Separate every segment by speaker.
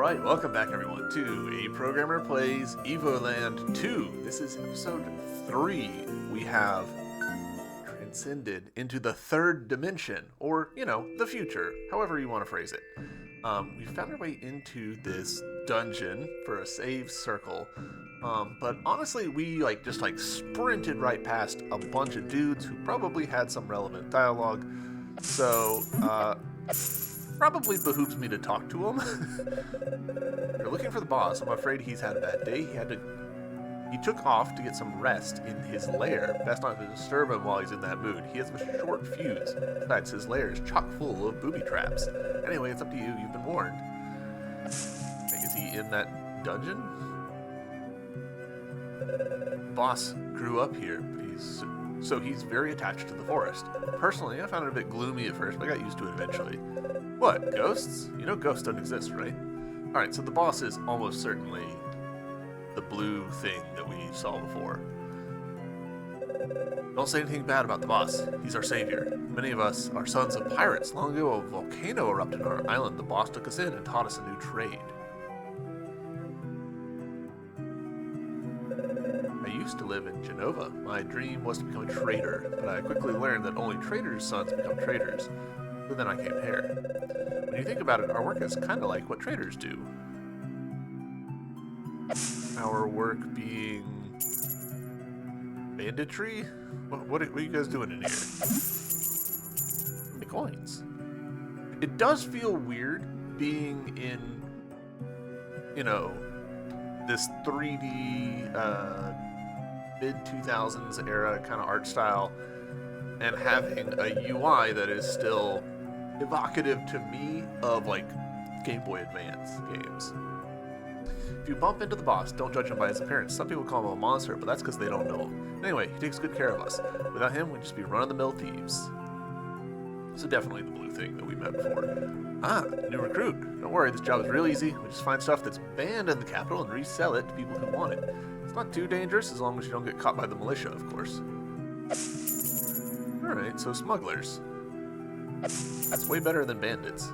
Speaker 1: Alright, welcome back everyone to A Programmer Plays Evoland 2. This is episode 3. We have transcended into the third dimension, or, the future, however you want to phrase it. We found our way into this dungeon for a save circle, but honestly we just sprinted right past a bunch of dudes who probably had some relevant dialogue, so probably behooves me to talk to him. You're looking for the boss. I'm afraid he's had a bad day. He took off to get some rest in his lair. Best not to disturb him while he's in that mood. He has a short fuse. Besides, his lair is chock full of booby traps. Anyway, it's up to you. You've been warned. Is he in that dungeon? Boss grew up here, but he's very attached to the forest. Personally, I found it a bit gloomy at first, but I got used to it eventually. What, ghosts? You know ghosts don't exist, right? Alright, so the boss is almost certainly the blue thing that we saw before. Don't say anything bad about the boss. He's our savior. Many of us are sons of pirates. Long ago, a volcano erupted on our island. The boss took us in and taught us a new trade. I used to live in Genova. My dream was to become a trader, but I quickly learned that only traders' sons become traders. So then I came here. When you think about it, our work is kind of like what traders do. Our work being banditry? What are you guys doing in here? How many coins? It does feel weird being in, this 3D mid-2000s era kind of art style and having a UI that is still evocative to me of Game Boy Advance games. If you bump into the boss, don't judge him by his appearance. Some people call him a monster, but that's because they don't know him. Anyway, he takes good care of us. Without him, we'd just be run-of-the-mill thieves. So definitely the blue thing that we met before. Ah, new recruit. Don't worry, this job is real easy. We just find stuff that's banned in the capital and resell it to people who want it. It's not too dangerous as long as you don't get caught by the militia, of course. Alright, so smugglers. That's way better than bandits.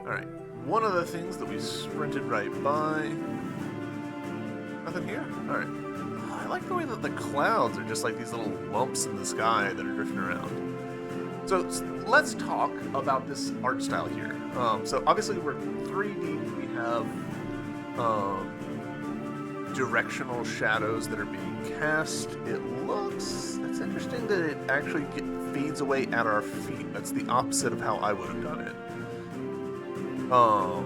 Speaker 1: Alright, one of the things that we sprinted right by... Nothing here? Alright. Oh, I like the way that the clouds are just like these little lumps in the sky that are drifting around. So let's talk about this art style here. So obviously we're 3D, we have directional shadows that are being cast. It looks... It's interesting that it actually fades away at our feet. That's the opposite of how I would have done it. I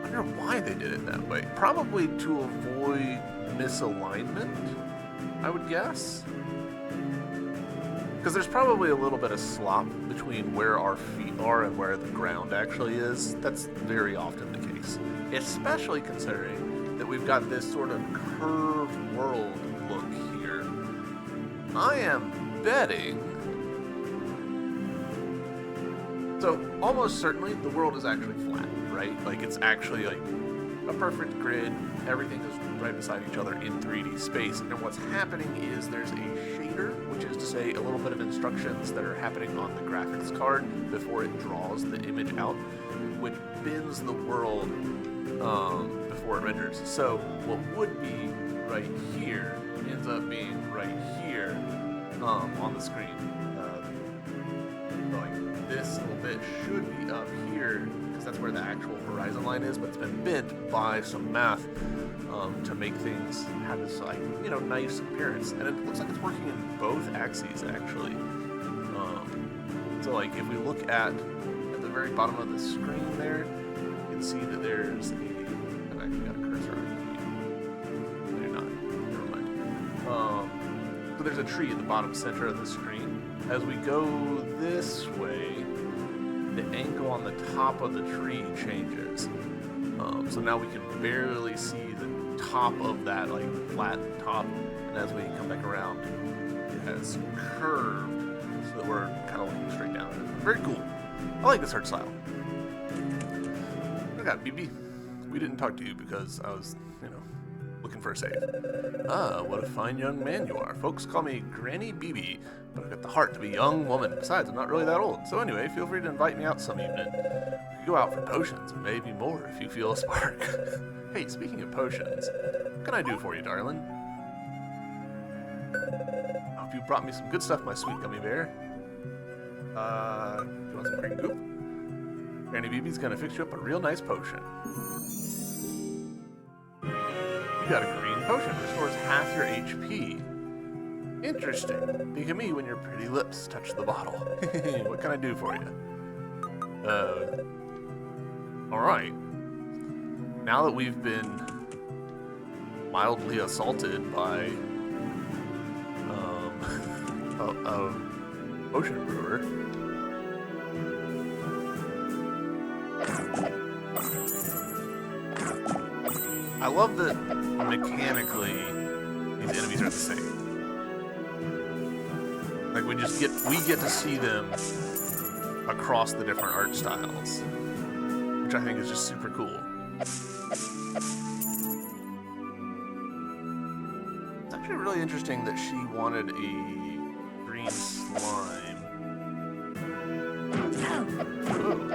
Speaker 1: wonder why they did it that way. Probably to avoid misalignment, I would guess. Because there's probably a little bit of slop between where our feet are and where the ground actually is. That's very often the case. Especially considering that we've got this sort of curved world look here. I am betting... So, almost certainly, the world is actually flat, right? It's actually, a perfect grid. Everything is right beside each other in 3D space. And what's happening is there's a shader, which is to say a little bit of instructions that are happening on the graphics card before it draws the image out, which bends the world before it renders. So, what would be right here ends up being right here on the screen. This little bit should be up here because that's where the actual horizon line is, but it's been bent by some math to make things have this nice appearance, and it looks like it's working in both axes actually. So if we look at the very bottom of the screen there, you can see that there's I've actually got a cursor on it. No, you're not. Never mind. So there's a tree in the bottom center of the screen. As we go this way, the angle on the top of the tree changes. So now we can barely see the top of that flat top, and as we come back around, it has curved so that we're kind of looking straight down. Very cool. I like this art style. I got BB. We didn't talk to you because I was, looking for a save. Ah, what a fine young man you are. Folks call me Granny BB. but I've got the heart to be a young woman. Besides, I'm not really that old. So anyway, feel free to invite me out some evening. We could go out for potions, and maybe more if you feel a spark. Hey, speaking of potions, what can I do for you, darling? I hope you brought me some good stuff, my sweet gummy bear. You want some green goop? Granny BB's gonna fix you up a real nice potion. You got a green potion. Restores half your HP. Interesting. Think of me when your pretty lips touch the bottle. What can I do for you? Alright. Now that we've been mildly assaulted by a potion brewer. I love that mechanically these enemies are the same. Like we get to see them across the different art styles, which I think is just super cool. It's actually really interesting that she wanted a green slime. Ooh.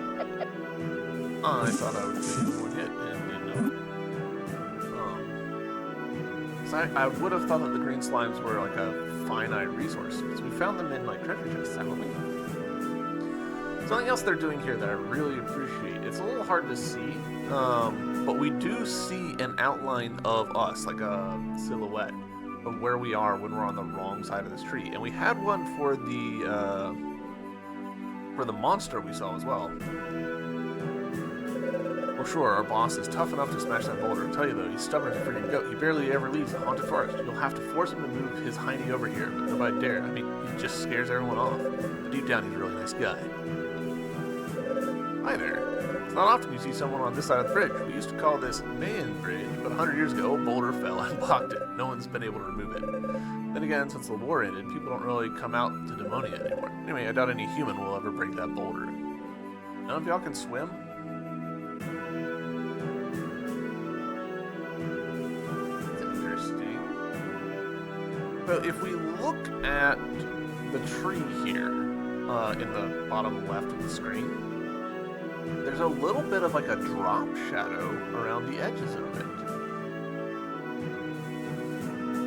Speaker 1: I thought I would take one hit and didn't. I would have thought that the green slimes were like a finite resource, because we found them in like treasure chests, haven't we? Something else they're doing here that I really appreciate. It's a little hard to see, but we do see an outline of us, like a silhouette of where we are when we're on the wrong side of this tree. And we had one for the monster we saw as well. For sure, our boss is tough enough to smash that boulder. I tell you though, he's stubborn as a freaking goat. He barely ever leaves the haunted forest. You'll have to force him to move his hiney over here, but nobody dare. I mean, he just scares everyone off. But deep down, he's a really nice guy. Hi there. It's not often you see someone on this side of the bridge. We used to call this Man Bridge, but 100 years ago, a boulder fell and blocked it. No one's been able to remove it. Then again, since the war ended, people don't really come out to Demonia anymore. Anyway, I doubt any human will ever break that boulder. None of y'all can swim? So if we look at the tree here, in the bottom left of the screen, there's a little bit of like a drop shadow around the edges of it.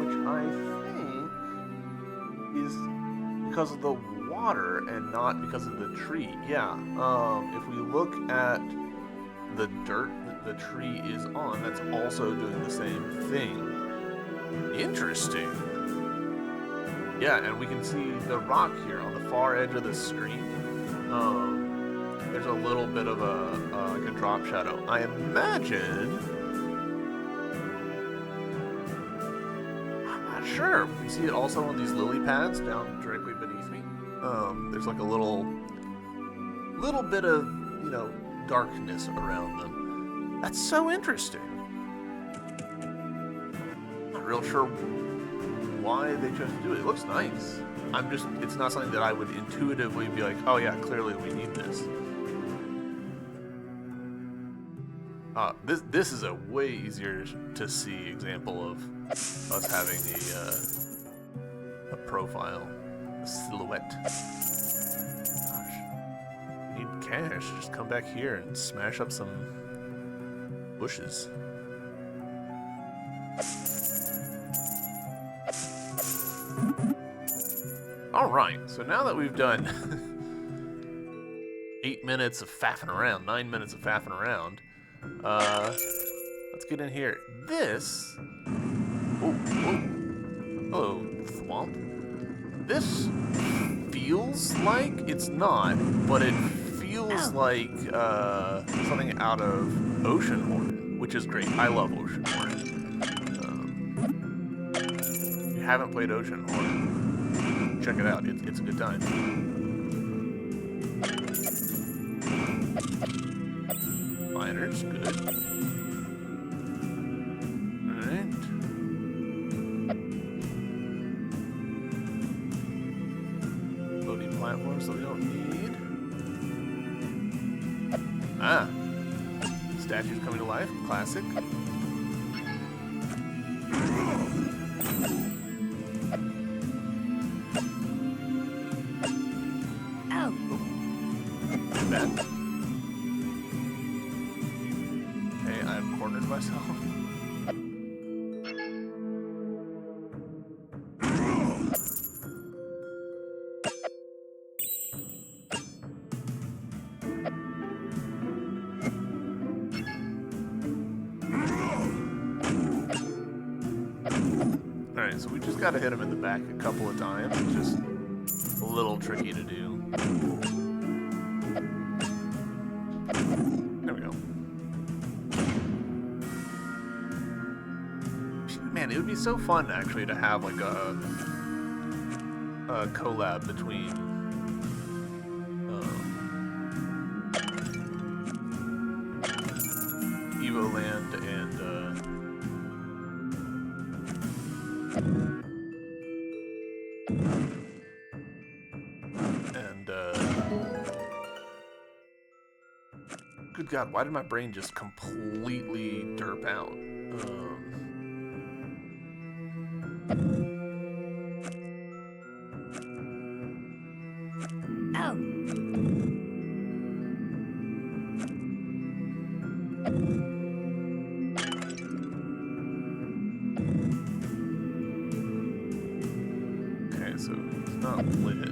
Speaker 1: Which I think is because of the water and not because of the tree. Yeah, if we look at the dirt that the tree is on, that's also doing the same thing. Interesting. Yeah, and we can see the rock here on the far edge of the screen. There's a little bit of like a drop shadow. I imagine. I'm not sure. We can see it also on these lily pads down directly beneath me. There's like a little bit of darkness around them. That's so interesting. Not real sure why they chose to do it. It looks nice. It's not something that I would intuitively be like, oh yeah, clearly we need this. This is a way easier to see example of us having a profile, a silhouette. Gosh, we need cash. Just come back here and smash up some bushes. Alright, so now that we've done 8 minutes of faffing around, 9 minutes of faffing around, let's get in here. This... Hello, Thwomp. This feels like it's not, but it feels like something out of Oceanhorn, which is great. I love Oceanhorn. If you haven't played Oceanhorn, check it out. It's a good time. Miners, good. Alright. Loading platforms that we don't need. Ah. Statues coming to life. Classic. bet. Okay, I've cornered myself. Alright, so we just gotta hit him in the back a couple of times. It's just a little tricky to do. There we go. Man, it would be so fun actually to have like a collab between Evoland and good God, why did my brain just completely derp out? Okay, so it's not lit.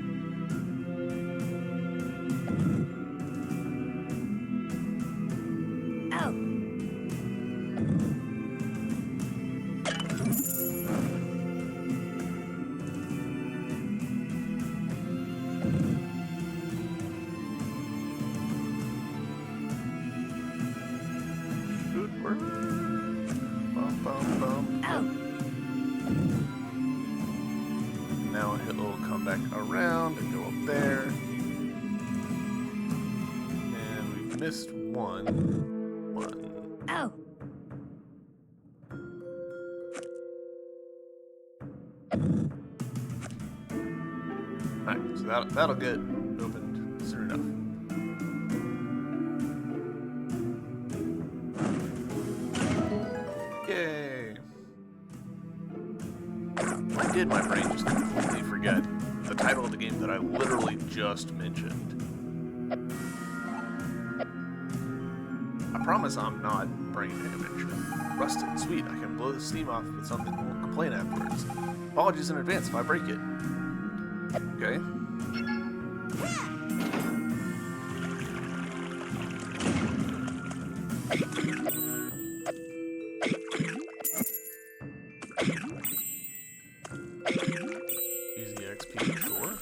Speaker 1: Now he'll come back around and go up there. And we've missed one.
Speaker 2: Oh.
Speaker 1: Alright, so that'll get opened soon enough. Yay! Why did my brain just completely forget the title of the game that I literally just mentioned? I promise I'm not brain damaged. Rusted, sweet, I can blow the steam off with something that won't complain afterwards. Apologies in advance if I break it. Okay. Easy XP, sure.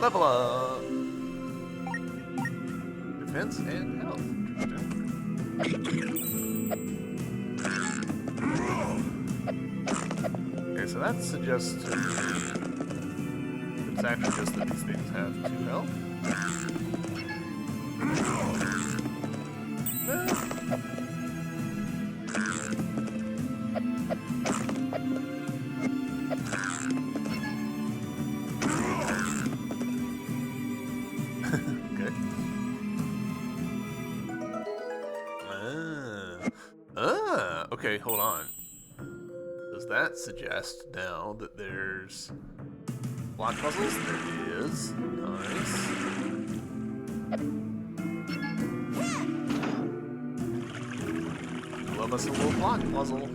Speaker 1: Level up! Defense and health. Okay, so that suggests to me it's actually just that these things have 2 health. Okay, hold on. Does that suggest now that there's block puzzles? There is. Nice. Love us a little block puzzle.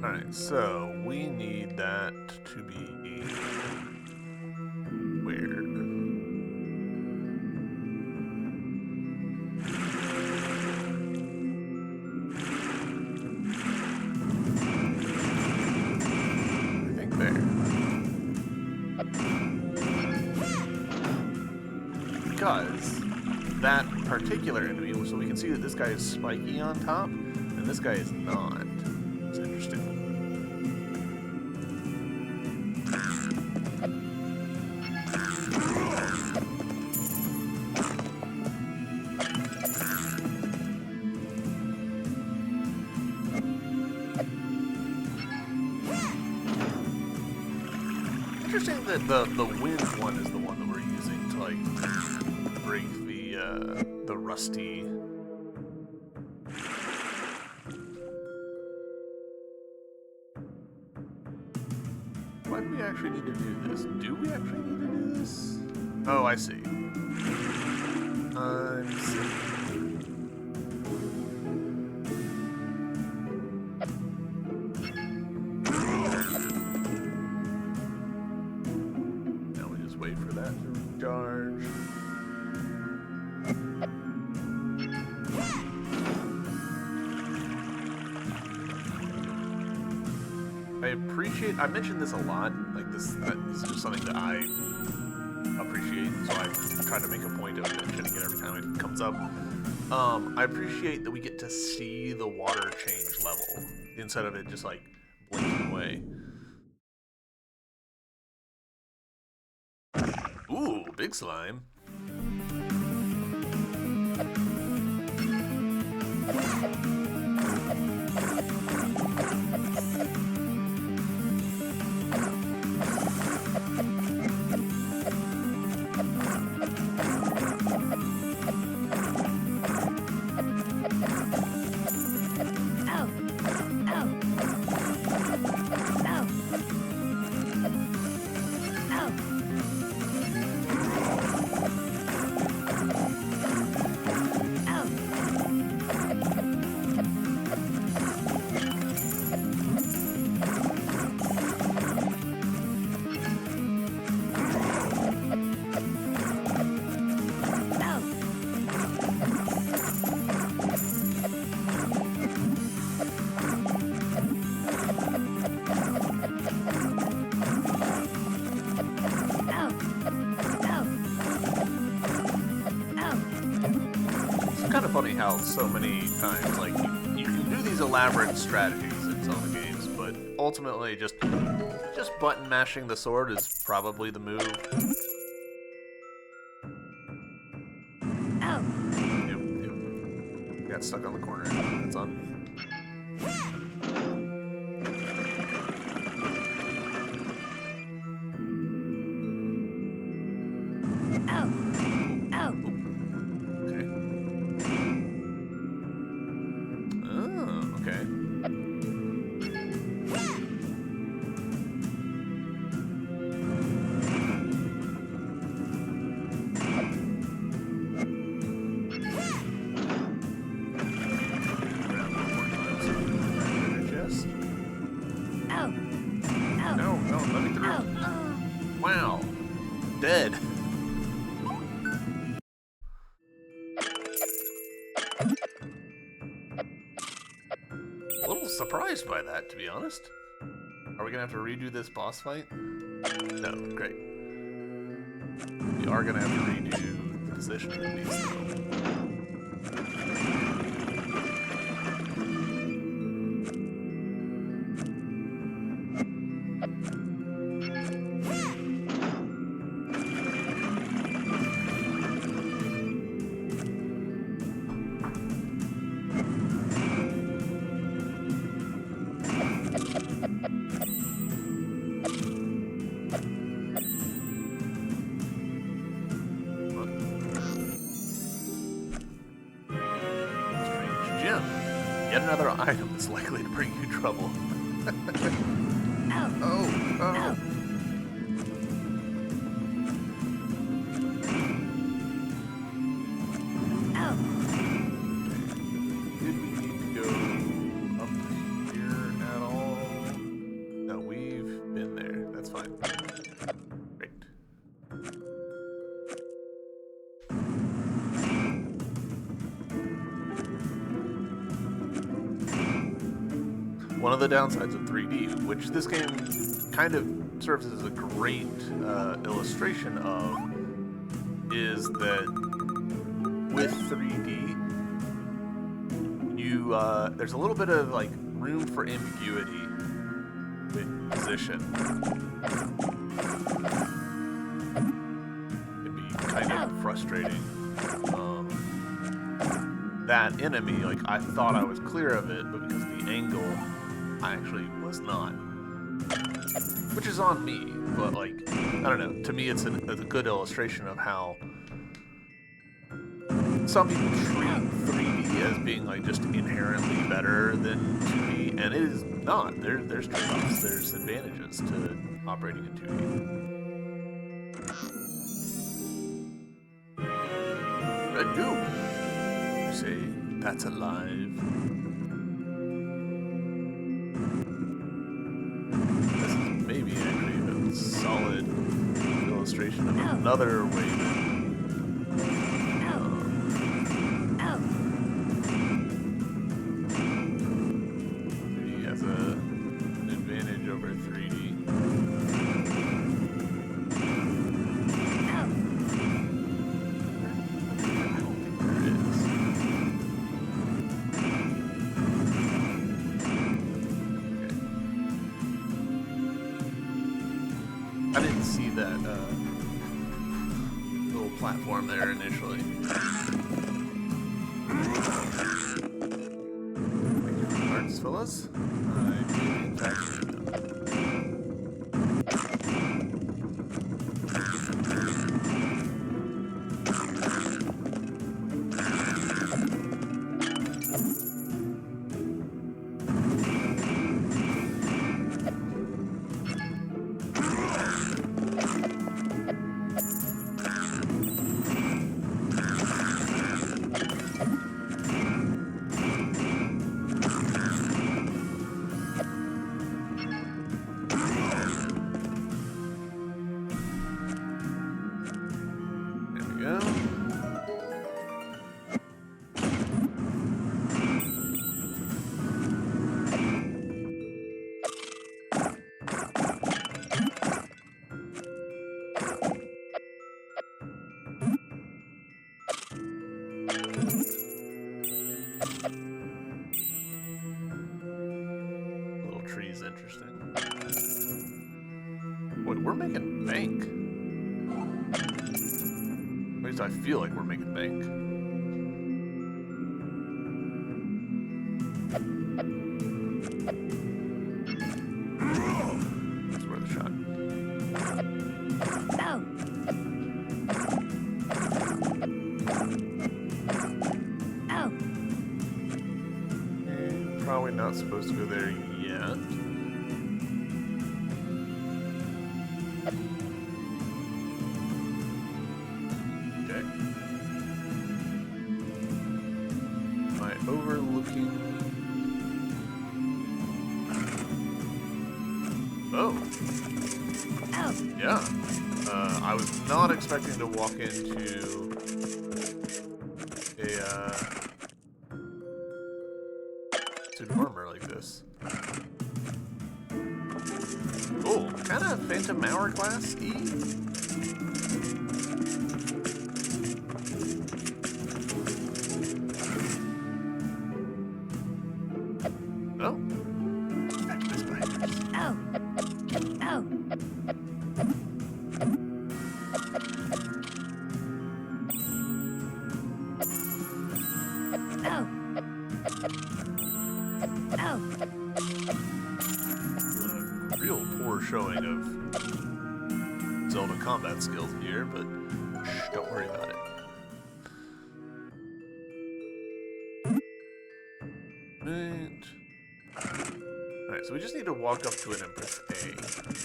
Speaker 1: Alright, so we need Fair. Because that particular enemy, so we can see that this guy is spiky on top, and this guy is not. It's interesting. Interesting that the wind one is the one that we're using to like break the rusty. Why do we actually need to do this? Do we actually need to do this? Oh, I see. I see. Wait for that to recharge. I mentioned this a lot, like this is just something that I appreciate, so I try to make a point of mentioning it every time it comes up. I appreciate that we get to see the water change level instead of it just like blinking away. Ooh, big slime. Funny how so many times like you can do these elaborate strategies in some of the games, but ultimately just button mashing the sword is probably the move.
Speaker 2: Ow.
Speaker 1: Yep. Got stuck on the corner. That's on me. Wow. Dead. A little surprised by that, to be honest. Are we gonna have to redo this boss fight? No, great. We are gonna have to redo the positioning of these, though. Yet another item that's likely to bring you trouble. Oh. Did we need to go up here at all? No, we've been there. That's fine. Great. one of the downsides of 3D, which this game kind of serves as a great illustration of, is that with 3D, there's a little bit of like room for ambiguity with position. It can be kind of frustrating. That enemy, like, I thought I was clear of it, but because of the angle, I actually was not. Which is on me, but, like, I don't know. To me, it's a good illustration of how some people treat 3D as being, like, just inherently better than 2D, and it is not. There's trade-offs. There's advantages to operating in 2D. Red goo. Say that's alive. This is maybe actually a solid illustration of another way that he has an advantage over 3D. I didn't see that little platform there initially. Thank you for the hearts, fellas. I did in fact need them. Little tree's interesting. Wait, we're making bank. At least I feel like we're making bank. That's worth a shot. Probably not supposed to go there yet. Okay. Am I overlooking? Oh. Yeah. I was not expecting to walk into a suit of armor like this. Oh, kind of Phantom Hourglass-y. Oh. Activist binders.
Speaker 2: Oh.
Speaker 1: Real poor showing of Zelda combat skills here, but shh, don't worry about it. Alright, so we just need to walk up to an Empress A.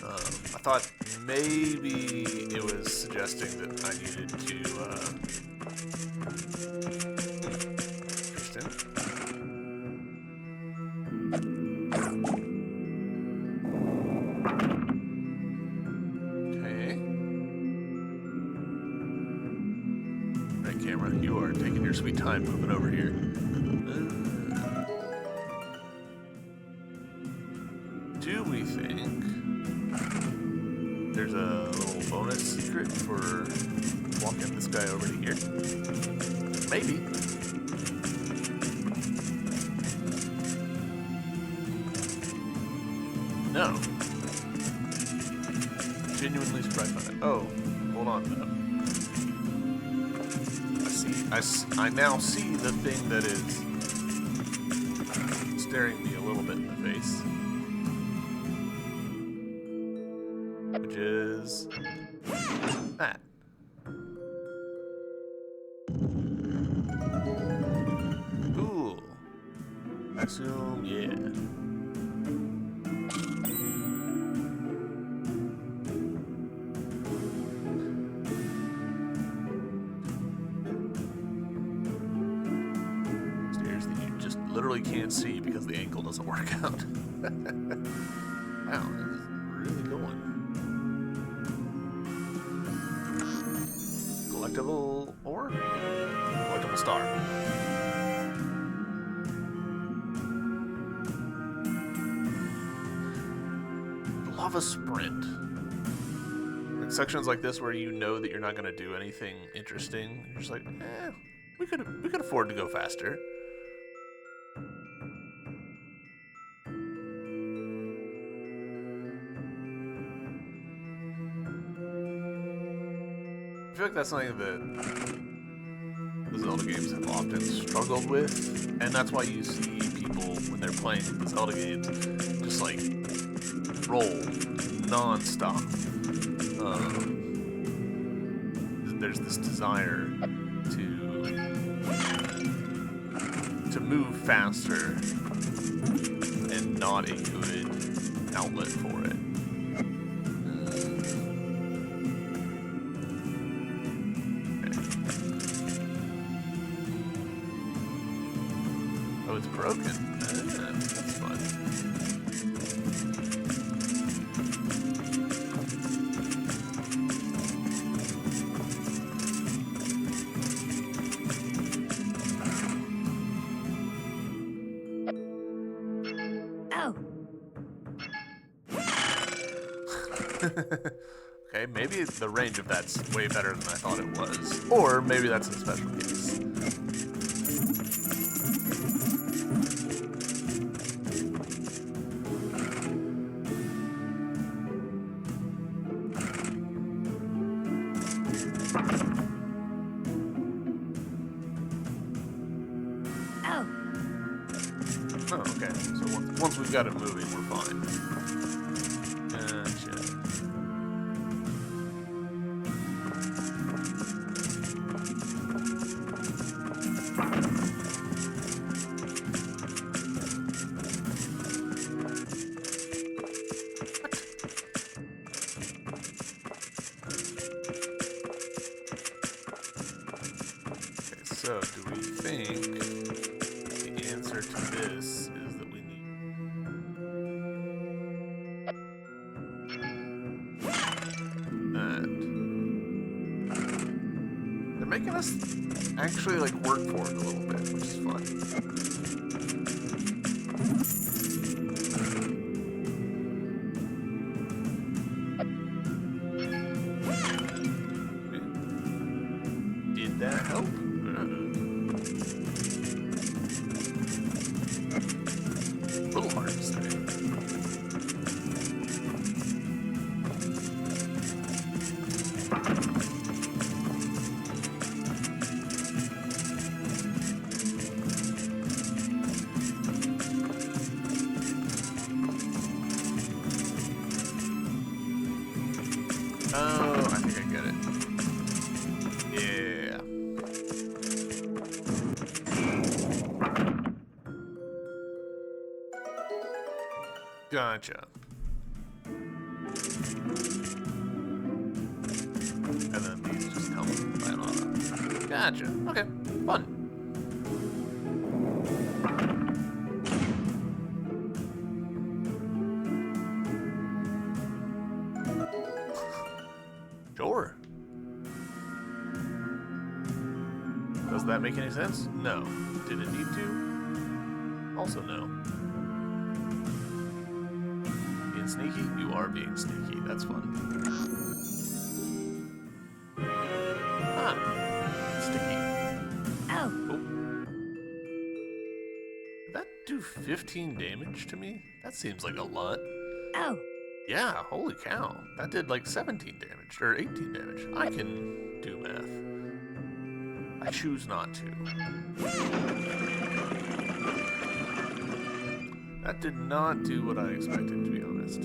Speaker 1: I thought maybe it was suggesting that I needed to, interesting. Okay. Alright, camera, you are taking your sweet time moving over here. There's a little bonus secret for walking this guy over to here. Maybe. No. Genuinely surprised by that. Oh, hold on though. I now see the thing that is staring me a little bit in the face. Which is that. Cool. I assume, yeah. Stairs that you just literally can't see because the angle doesn't work out. Wow, this is really going. Collectible or collectible star. Lava sprint. In sections like this where you know that you're not going to do anything interesting, you're just like, we could afford to go faster. I feel like that's something that the Zelda games have often struggled with, and that's why you see people, when they're playing the Zelda games, just like roll non-stop. There's this desire to move faster and not a good outlet for it. Oh, it's broken. That's fun.
Speaker 2: Oh.
Speaker 1: Okay, maybe the range of that's way better than I thought it was. Or maybe that's a special case.
Speaker 2: Oh.
Speaker 1: Oh, okay. So once we've got it moving, we're fine. Gotcha. Okay, so do we think the answer to this is that we need that? They're making us actually like work for it a little bit, which is fun. Did that help? A little hard to say. Oh, I think I get it. Yeah. Gotcha. And then these just help right on up. Gotcha. Okay. Fun. Sure. Does that make any sense? No. Did it need to? Also no. The sneaky? You are being sneaky. That's fun. Ah, sticky.
Speaker 2: Oh.
Speaker 1: Oh. Did that do 15 damage to me? That seems like a lot.
Speaker 2: Oh.
Speaker 1: Yeah, holy cow. That did like 17 damage, or 18 damage. I can do math. I choose not to. That did not do what I expected, to be honest.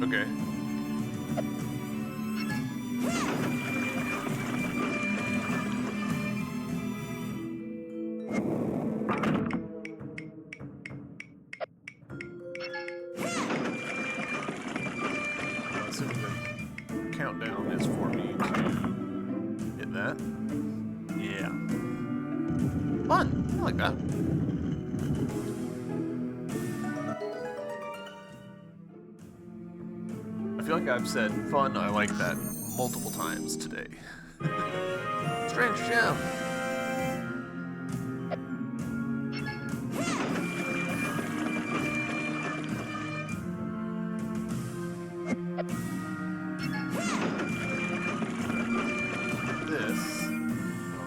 Speaker 1: Okay. Assuming the countdown is for me to hit that. Yeah. Fun. I like that. I feel like I've said fun, I like that multiple times today. Strange gem.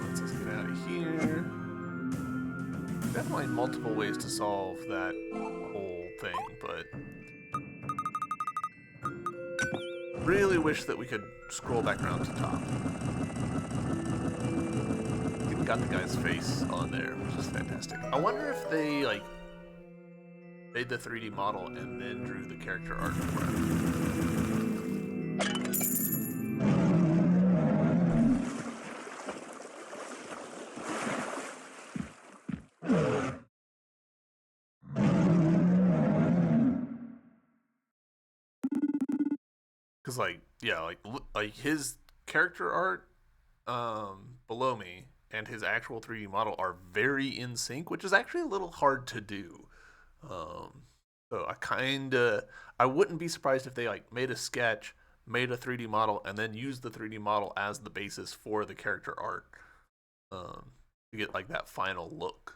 Speaker 1: Let's just get out of here. Definitely multiple ways to solve that whole thing, but really wish that we could scroll back around to top. Even got the guy's face on there, which is fantastic. I wonder if they like made the 3D model and then drew the character art for it. Cause like, yeah, like his character art below me and his actual 3D model are very in sync, which is actually a little hard to do. So I wouldn't be surprised if they like made a sketch, made a 3D model, and then used the 3D model as the basis for the character art to get like that final look.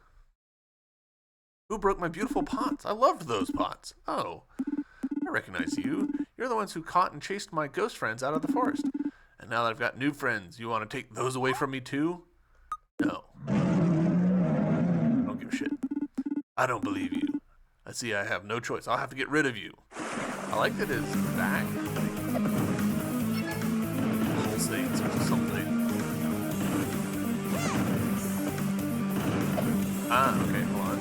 Speaker 1: Who broke my beautiful pots? I loved those pots. Oh, I recognize you. You're the ones who caught and chased my ghost friends out of the forest. And now that I've got new friends, you want to take those away from me too? No. I don't give a shit. I don't believe you. I see I have no choice. I'll have to get rid of you. I like that his back pulsates or something. Ah, okay, hold on.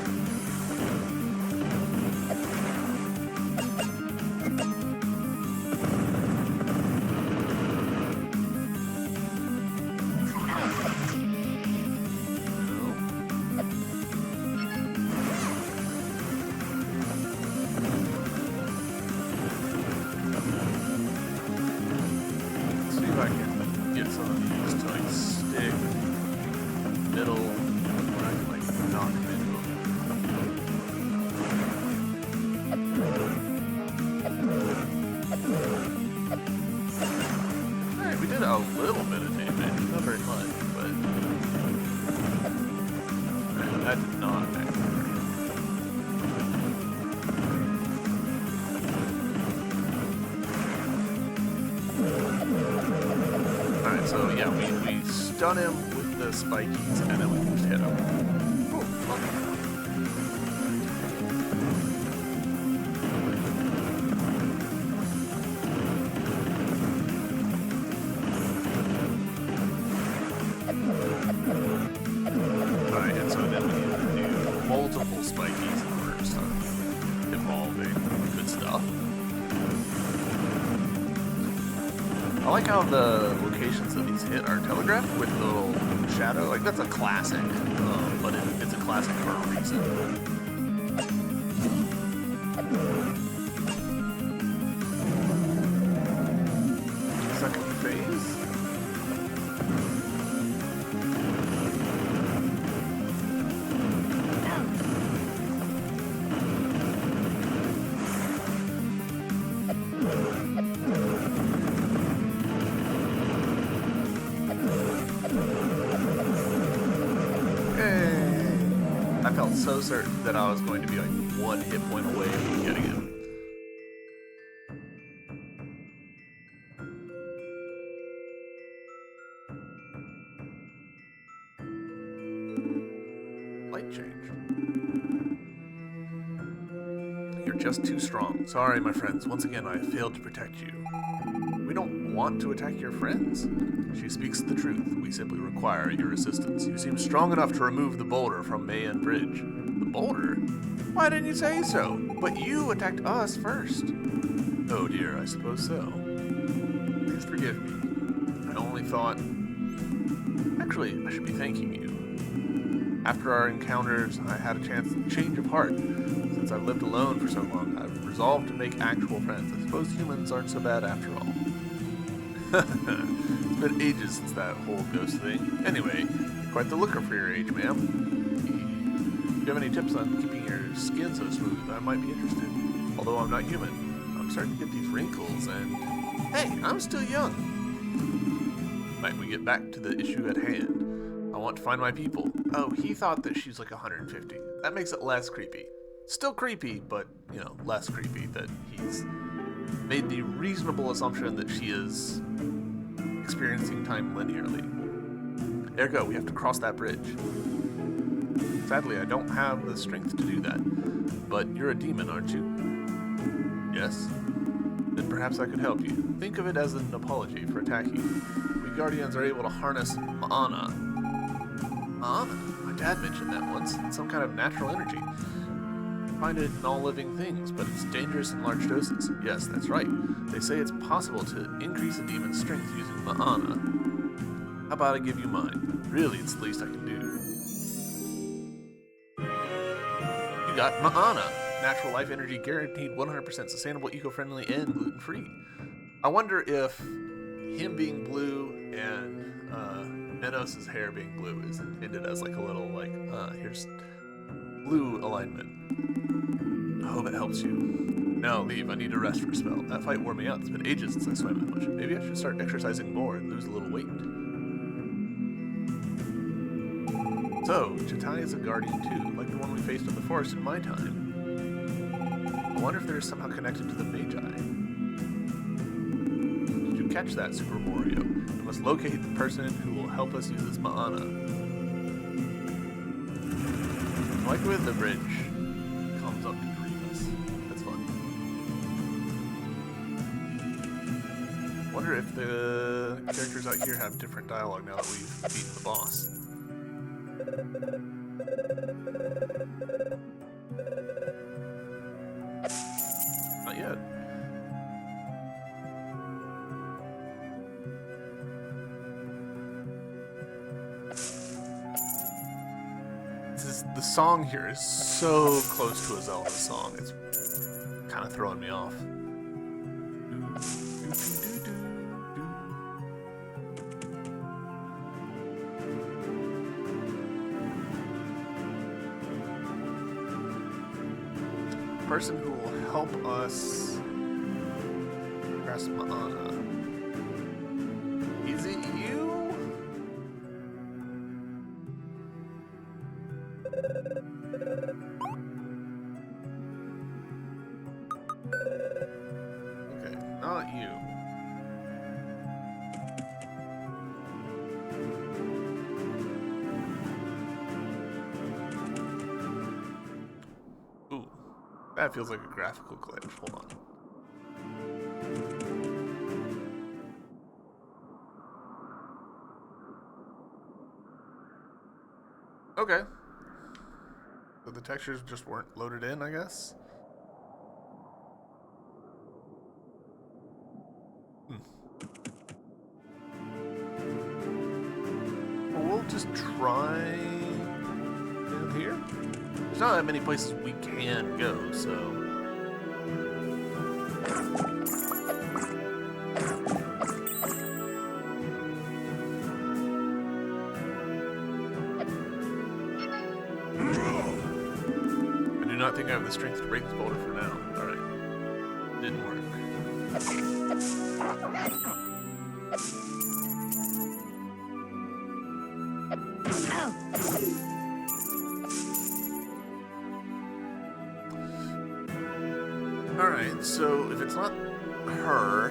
Speaker 1: A little bit of damage, not very much, but that did not actually hurt. Alright, so yeah, we stun him with the spikies and then we can just hit him. Oh, fuck. Multiple spikies in order to start evolving. Good stuff. I like how the locations that these hit are telegraphed with the little shadow. Like, that's a classic, but it's a classic for a reason. Second phase. I felt so certain that I was going to be like one hit point away from getting him. Light change. You're just too strong. Sorry, my friends. Once again, I failed to protect you. We don't want to attack your friends. She speaks the truth. We simply require your assistance. You seem strong enough to remove the boulder from Mayan Bridge. The boulder? Why didn't you say so? But you attacked us first. Oh dear, I suppose so. Please forgive me. I only thought... Actually, I should be thanking you. After our encounters, I had a change of heart. Since I've lived alone for so long, I've resolved to make actual friends. I suppose humans aren't so bad after all. It's been ages since that whole ghost thing. Anyway, you're quite the looker for your age, ma'am. If you have any tips on keeping your skin so smooth, I might be interested. Although I'm not human, I'm starting to get these wrinkles and... Hey, I'm still young! Might we get back to the issue at hand? I want to find my people. Oh, he thought that she's like 150. That makes it less creepy. Still creepy, but, you know, less creepy that he's made the reasonable assumption that she is experiencing time linearly. Ergo, we have to cross that bridge. Sadly, I don't have the strength to do that. But you're a demon, aren't you? Yes? Then perhaps I could help you. Think of it as an apology for attacking you. We Guardians are able to harness Ma'ana. Ma'ana? My dad mentioned that once. It's some kind of natural energy. You find it in all living things, but it's dangerous in large doses. Yes, that's right. They say it's possible to increase a demon's strength using Ma'ana. How about I give you mine? Really, it's the least I can do. You got Ma'ana. Natural life energy guaranteed 100% sustainable, eco-friendly, and gluten-free. I wonder if him being blue and Menos' hair being blue is intended as like a little like, here's blue alignment. I hope it helps you. Now leave, I need a rest for a spell. That fight wore me out. It's been ages since I swam that much. Maybe I should start exercising more and lose a little weight. So, Chitai is a guardian too, like the one we faced in the forest in my time. I wonder if they're somehow connected to the Magi. Did you catch that, Super Mario? We must locate the person who will help us use this Ma'ana. I like the way the bridge comes up to greet us. That's fun. Wonder if the characters out here have different dialogue now that we've beaten the boss. Not yet. The song here is so close to a Zelda song. It's kind of throwing me off. Person who will help us press Ma'ana. Is it you? Okay, not you. Ooh. That feels like a graphical glitch. Hold on. Okay. So the textures just weren't loaded in, I guess? from here? There's not that many places we can go, so... I do not think I have the strength to break this boulder for now. Alright. Didn't work.
Speaker 2: Oh.
Speaker 1: Alright, so if it's not her,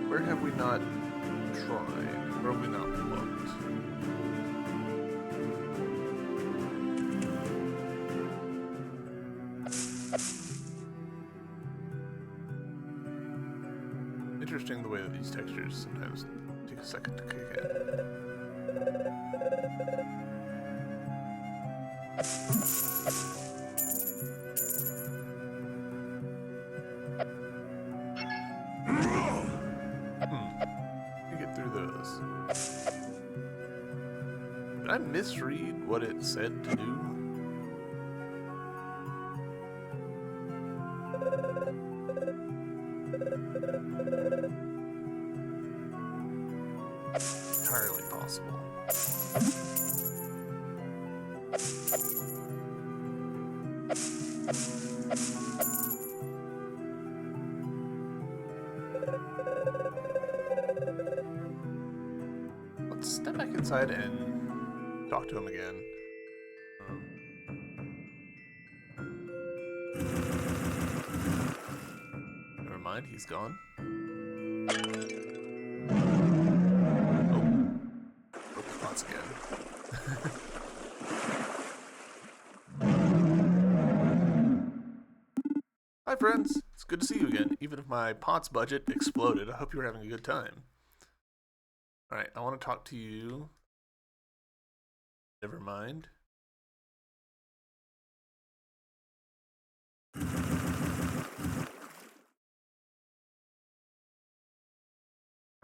Speaker 1: where have we not tried? Where have we not looked? Interesting the way that these textures sometimes take a second to kick in. Get through those. Did I misread what it said to do? Entirely possible. Let's step back inside and talk to him again. Never mind, he's gone. Broke the pots again. Hi friends, it's good to see you again. Even if my pots budget exploded, I hope you're having a good time. Alright, I want to talk to you. Never mind.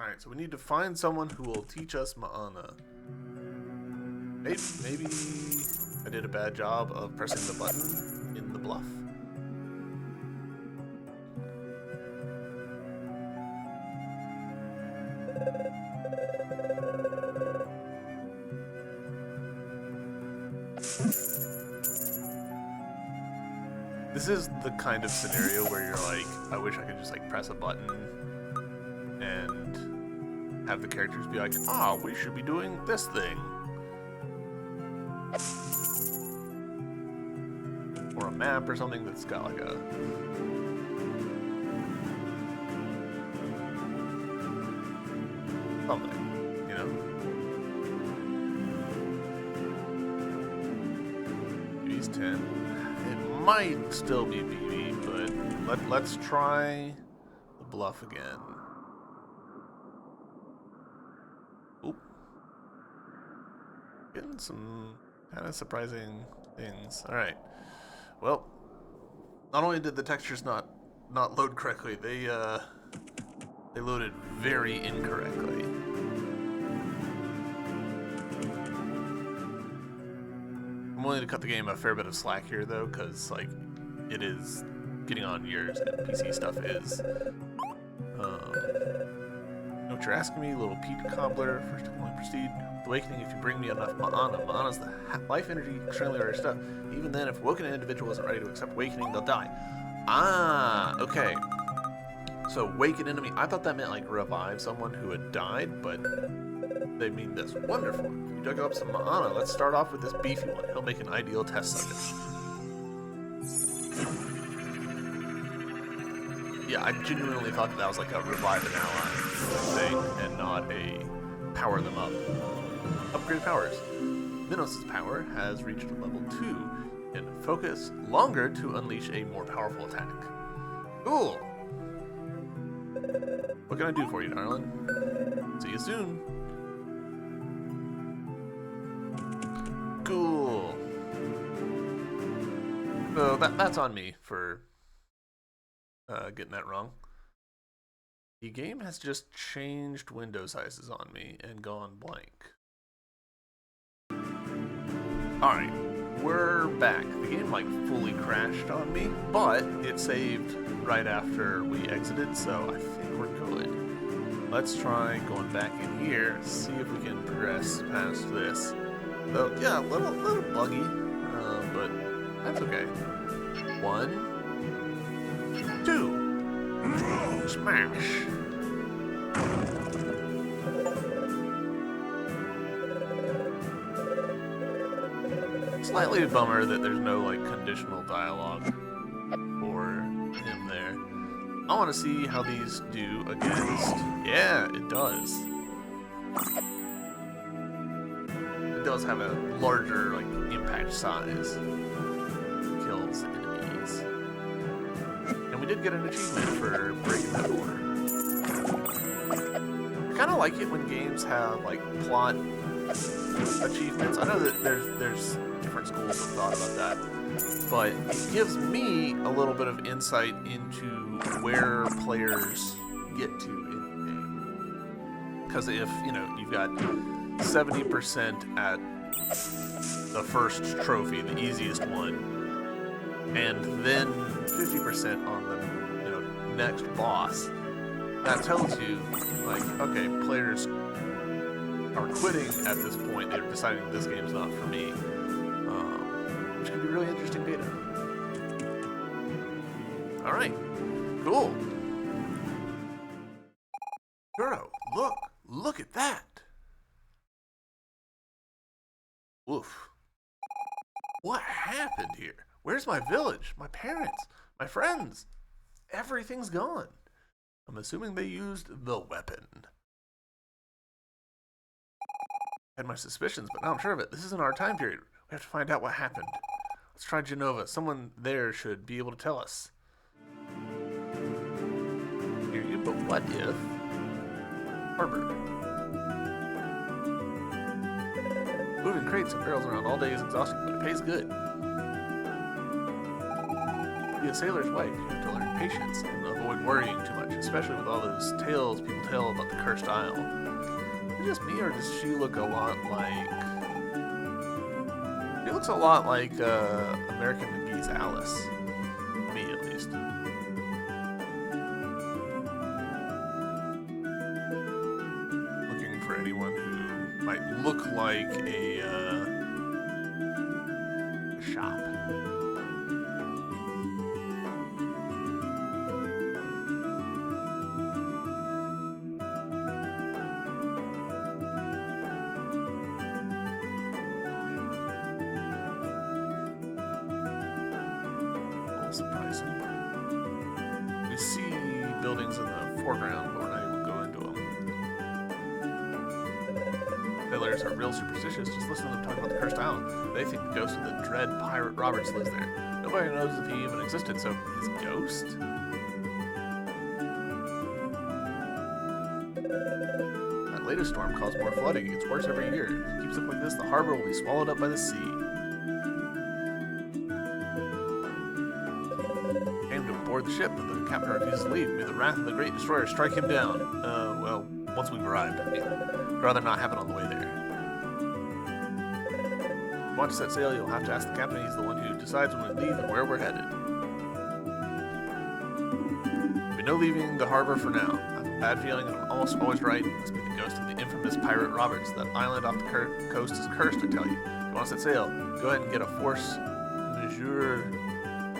Speaker 1: Alright, so we need to find someone who will teach us Ma'ana. Maybe I did a bad job of pressing the button in the bluff. This is the kind of scenario where you're like, I wish I could just like press a button and have the characters be like, we should be doing this thing. Or a map or something that's got like a... something, you know? BB's 10. It might still be BB, but let's try the bluff again. Oop. Getting some kind of surprising things. Alright. Well, not only did the textures not load correctly, they loaded very incorrectly. I'm willing to cut the game a fair bit of slack here, though, because, like, it is getting on years, and PC stuff is. Know what you're asking me, little Pete Cobbler. First, I can only proceed with awakening if you bring me enough Ma'ana. Ma'ana's the life energy, extremely rare stuff. Even then, if woken an individual isn't ready to accept awakening, they'll die. Okay. So, wake an enemy. I thought that meant, like, revive someone who had died, but they mean this. Wonderful. You dug up some Ma'ana. Let's start off with this beefy one. He'll make an ideal test subject. Yeah, I genuinely thought that was like a revive an ally thing and not a power them up. Upgrade powers. Minos' power has reached level 2 and focus longer to unleash a more powerful attack. Cool. What can I do for you, darling? See you soon. Cool. So that's on me for getting that wrong. The game has just changed window sizes on me and gone blank. Alright, we're back. The game like fully crashed on me, but it saved right after we exited, so I think we're good. Let's try going back in here, see if we can progress past this. Though, yeah, a little buggy, but that's okay. 1, 2, smash. Slightly a bummer that there's no like conditional dialogue for him there. I want to see how these do against. Yeah, it does. It does have a larger like impact size. Kills enemies, and we did get an achievement for breaking the door. I kind of like it when games have like plot achievements. I know that there's different schools of thought about that, but it gives me a little bit of insight into where players get to in the game. Because if you've got 70% at the first trophy, the easiest one, and then 50% on the next boss, that tells you like, okay, players are quitting at this point. They're deciding this game's not for me, which could be really interesting data. All right, cool. Girl, look at that. Woof. What happened here? Where's my village? My parents? My friends? Everything's gone. I'm assuming they used the weapon. I had my suspicions, but now I'm sure of it. This isn't our time period. We have to find out what happened. Let's try Genova. Someone there should be able to tell us. Hear you, but what if... Harbor. Moving crates and barrels around all day is exhausting, but it pays good. Be a sailor's wife, you have to learn patience and avoid worrying too much, especially with all those tales people tell about the Cursed Isle. Is it just me, or does she look a lot like... She looks a lot like American McGee's Alice. Me, at least. Looking for anyone who might look like a shop. Surprising. We see buildings in the foreground, but we're not able to go into them. Sailors are real superstitious. Just listen to them talk about the Cursed Isle. They think the ghost of the dread pirate Roberts lives there. Nobody knows if he even existed, so his ghost? That latest storm caused more flooding. It gets worse every year. If it keeps up like this, the harbor will be swallowed up by the sea. Board the ship, but the captain refuses to leave. May the wrath of the great destroyer strike him down. Well, once we've arrived. I'd rather not have it on the way there. If you want to set sail, you'll have to ask the captain. He's the one who decides when we leave and where we're headed. There'll be no leaving the harbor for now. I have a bad feeling, and I'm almost always right. It must be the ghost of the infamous pirate Roberts. That island off the coast is cursed, I tell you. If you want to set sail, go ahead and get a force majeure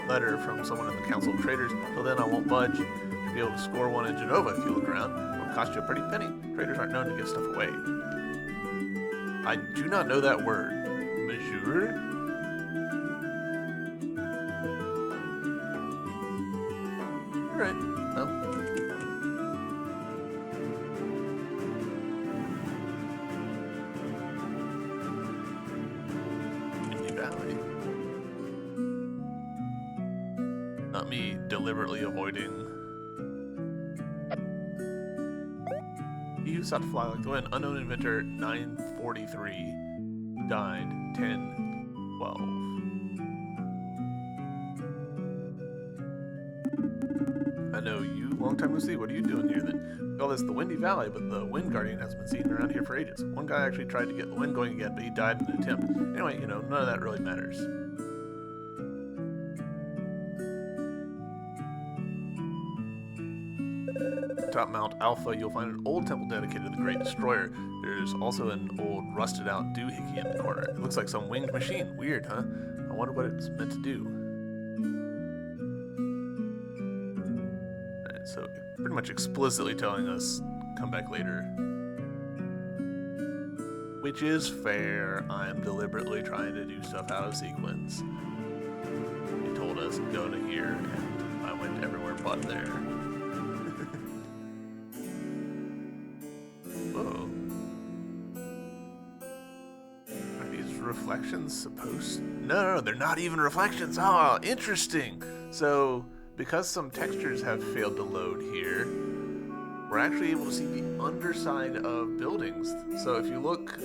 Speaker 1: letter from someone in the Council of Traders. Till then, I won't budge. You'll be able to score one in Genova if you look around. It will cost you a pretty penny. Traders aren't known to give stuff away. I do not know that word. Mesure? You're right. No. Indie Valley. Not me deliberately avoiding. He who sought to fly like the wind, unknown inventor 943, died 1012. I know you long time no see. What are you doing here then? We call this the Windy Valley, but the Wind Guardian hasn't been seen around here for ages. One guy actually tried to get the wind going again, but he died in an attempt. Anyway, none of that really matters. Atop Mount Alpha, you'll find an old temple dedicated to the Great Destroyer. There's also an old rusted out doohickey in the corner. It looks like some winged machine. Weird, huh? I wonder what it's meant to do. Alright, so pretty much explicitly telling us, come back later. Which is fair. I'm deliberately trying to do stuff out of sequence. They told us, go to here, and I went everywhere but there. Reflections supposed? No, they're not even reflections. Oh, interesting. So, because some textures have failed to load here, we're actually able to see the underside of buildings. So if you look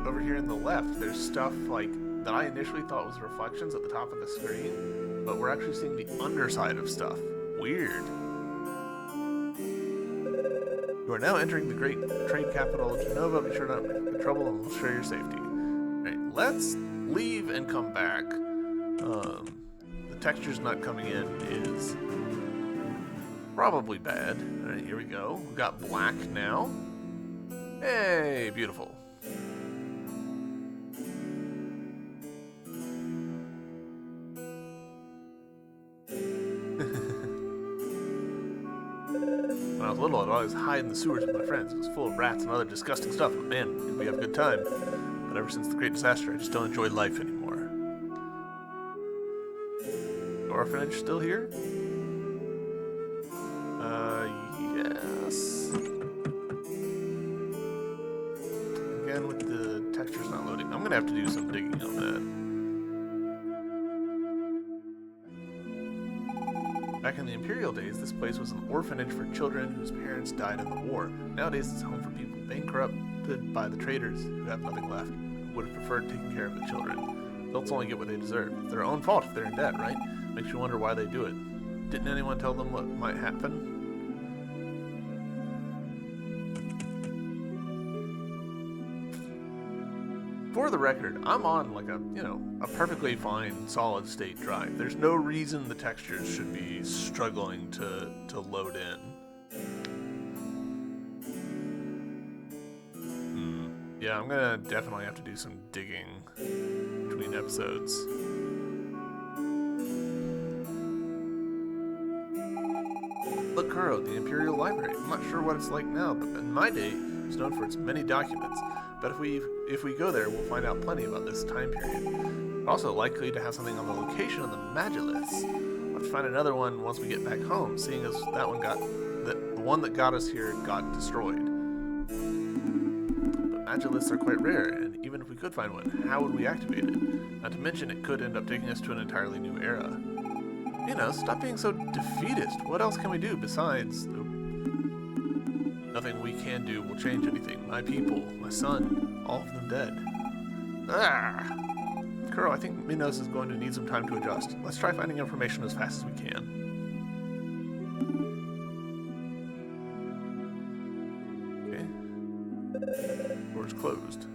Speaker 1: over here in the left, there's stuff like that I initially thought was reflections at the top of the screen, but we're actually seeing the underside of stuff. Weird. You are now entering the great trade capital of Genova. Be sure not to get in trouble and we'll share your safety. Alright, let's leave and come back. The texture's not coming in is probably bad. Alright, here we go. We've got black now. Hey, beautiful. When I was little, I'd always hide in the sewers with my friends. It was full of rats and other disgusting stuff, but man, did we have a good time. But ever since the Great Disaster, I just don't enjoy life anymore. The orphanage still here? Yes. Again, with the textures not loading. I'm gonna have to do some digging on that. Back in the Imperial days, this place was an orphanage for children whose parents died in the war. Nowadays, it's a home for people bankrupted by the traders who have nothing left, who would have preferred taking care of the children. Adults only get what they deserve. It's their own fault if they're in debt, right? Makes you wonder why they do it. Didn't anyone tell them what might happen? For the record, I'm on like a perfectly fine solid state drive. There's no reason the textures should be struggling to load in. Yeah, I'm gonna definitely have to do some digging between episodes. Look, Kuro, the Imperial Library. I'm not sure what it's like now, but in my day, it was known for its many documents. But if we go there, we'll find out plenty about this time period. We're also likely to have something on the location of the Magillus. We'll have to find another one once we get back home, seeing as the one that got us here got destroyed. But Magillus are quite rare, and even if we could find one, how would we activate it? Not to mention, it could end up taking us to an entirely new era. Stop being so defeatist. What else can we do besides... Nothing we can do will change anything. My people, my son, all of them dead. Ah! Kuro, I think Minos is going to need some time to adjust. Let's try finding information as fast as we can. Okay. Door's closed.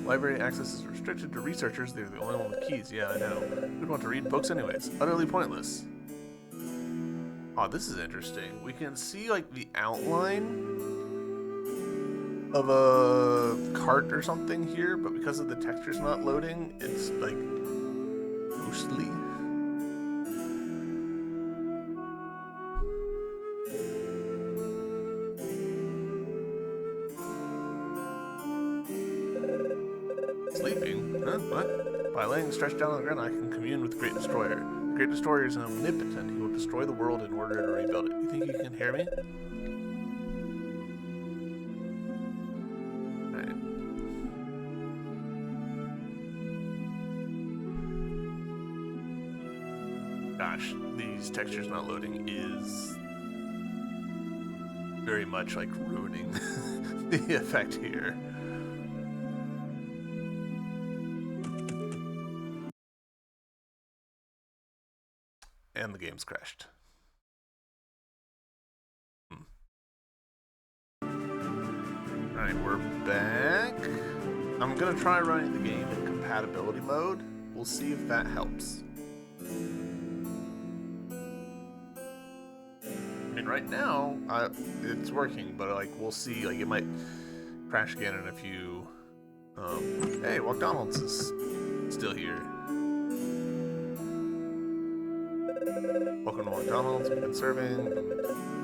Speaker 1: Library access is restricted to researchers. They're the only one with keys. Yeah, I know. Who'd want to read books anyways? Utterly pointless. Oh, this is interesting. We can see, like, the outline of a cart or something here, but because of the textures not loading, it's, like, ghostly. Sleeping? Huh? What? By laying stretched down on the ground, I can commune with the Great Destroyer. The Great Destroyer is omnipotent. He will destroy the world in order to rebuild it. You think you can hear me? Alright. Gosh, these textures not loading is very much like ruining the effect here. And the game's crashed. Alright, we're back. I'm gonna try running the game in compatibility mode. We'll see if that helps. I mean, right now, it's working, but like we'll see. Like it might crash again in a few. Hey, McDonald's is still here. Welcome to McDonald's. We've been serving.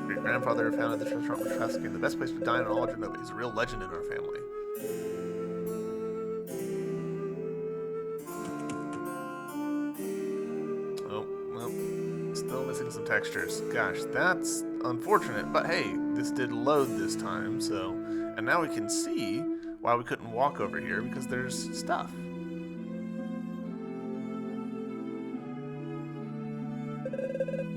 Speaker 1: Your grandfather founded this restaurant with trafficking. The best place to dine in all of Genova. He's a real legend in our family. Oh, well, still missing some textures. Gosh, that's unfortunate. But hey, this did load this time, so... And now we can see why we couldn't walk over here, because there's stuff.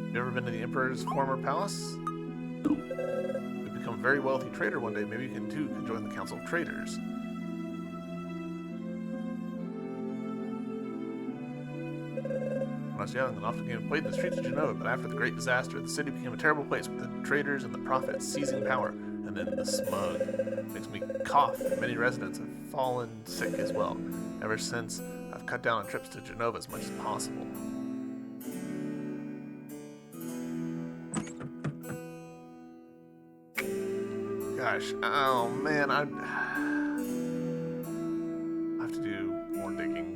Speaker 1: You ever been to the Emperor's former palace? No. We've become a very wealthy trader one day. Maybe you can too join the Council of Traders. When I was young, an often game played in the streets of Genova, but after the Great Disaster, the city became a terrible place with the traders and the prophets seizing power, and then the smug. Makes me cough, and many residents have fallen sick as well. Ever since, I've cut down on trips to Genova as much as possible. Gosh, oh man, I have to do more digging.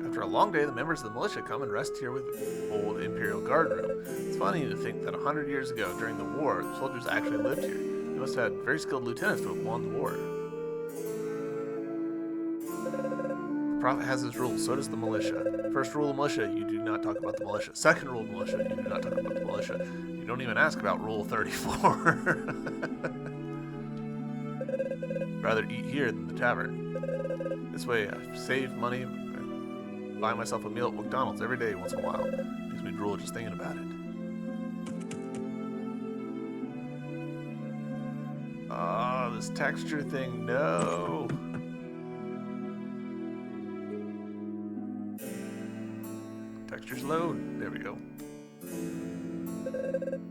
Speaker 1: After a long day, the members of the militia come and rest here with the old Imperial Guard room. It's funny to think that 100 years ago, during the war, the soldiers actually lived here. They must have had very skilled lieutenants to have won the war. The prophet has his rules, so does the militia. First rule of militia, you do not talk about the militia. Second rule of militia, you do not talk about the militia. You don't even ask about rule 34. Rather eat here than the tavern. This way, I save money, buy myself a meal at McDonald's every day once in a while. Makes me drool just thinking about it. Oh, this texture thing, no. Textures load. There we go.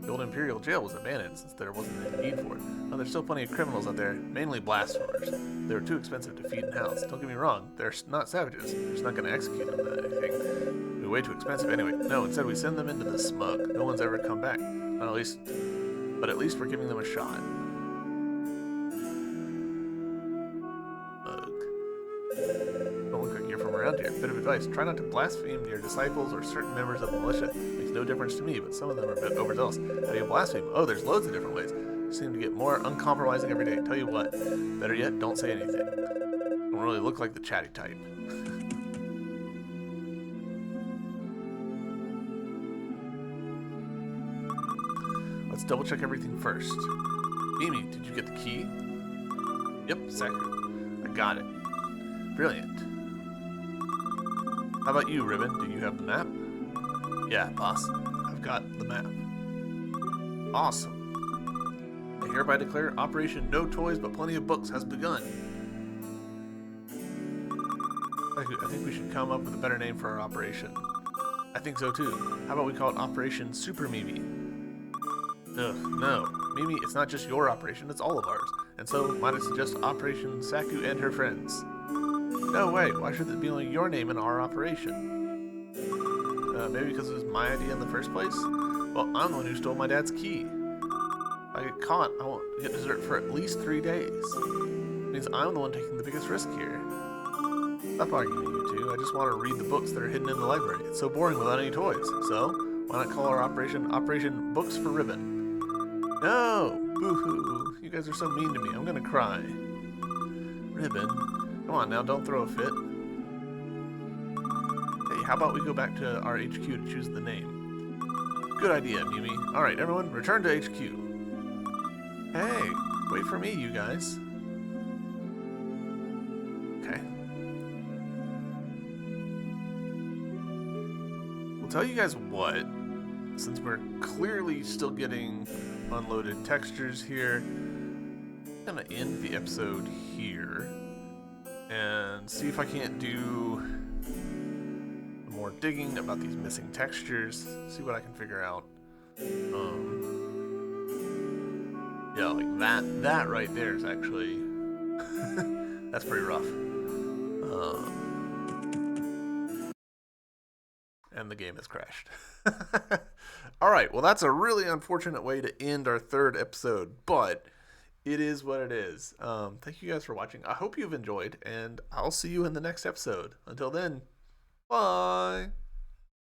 Speaker 1: The old Imperial jail was abandoned since there wasn't any need for it. Now there's still plenty of criminals out there, mainly blasphemers. They were too expensive to feed and house. Don't get me wrong, they're not savages. They're just not going to execute them or anything. It'd be way too expensive anyway. No, instead we send them into the smug. No one's ever come back. Not at least, but at least we're giving them a shot. Don't look like you're from around here. Bit of advice: try not to blaspheme your disciples or certain members of the militia. Makes no difference to me, but some of them are a bit overzealous. How do you blaspheme? Oh, there's loads of different ways. You seem to get more uncompromising every day. Tell you what, better yet, don't say anything. Don't really look like the chatty type. Let's double check everything first. Mimi, did you get the key? Yep, Saku. I got it. Brilliant. How about you, Ribbon? Do you have the map? Yeah, boss. I've got the map. Awesome. I hereby declare Operation No Toys But Plenty of Books has begun. I think we should come up with a better name for our operation. I think so too. How about we call it Operation Super Mimi? Ugh, no. Mimi, it's not just your operation, it's all of ours. And so, might I suggest Operation Saku and her friends? No way, why should it be only your name in our operation? Maybe because it was my idea in the first place? Well, I'm the one who stole my dad's key. If I get caught, I won't get dessert for at least 3 days. It means I'm the one taking the biggest risk here. Stop arguing, you two. I just want to read the books that are hidden in the library. It's so boring without any toys. So, why not call our operation Operation Books for Ribbon? No! Boo-hoo. You guys are so mean to me. I'm gonna cry. Ribbon? Come on now, don't throw a fit. Hey, how about we go back to our HQ to choose the name? Good idea, Mimi. Alright, everyone, return to HQ. Hey, wait for me, you guys. Okay. We'll tell you guys what, since we're clearly still getting unloaded textures here, I'm gonna end the episode here and see if I can't do more digging about these missing textures, see what I can figure out. Yeah, like that right there is actually that's pretty rough. And the game has crashed. All right, well, that's a really unfortunate way to end our third episode, but it is what it is. Thank you guys for watching. I hope you've enjoyed, and I'll see you in the next episode. Until then, bye.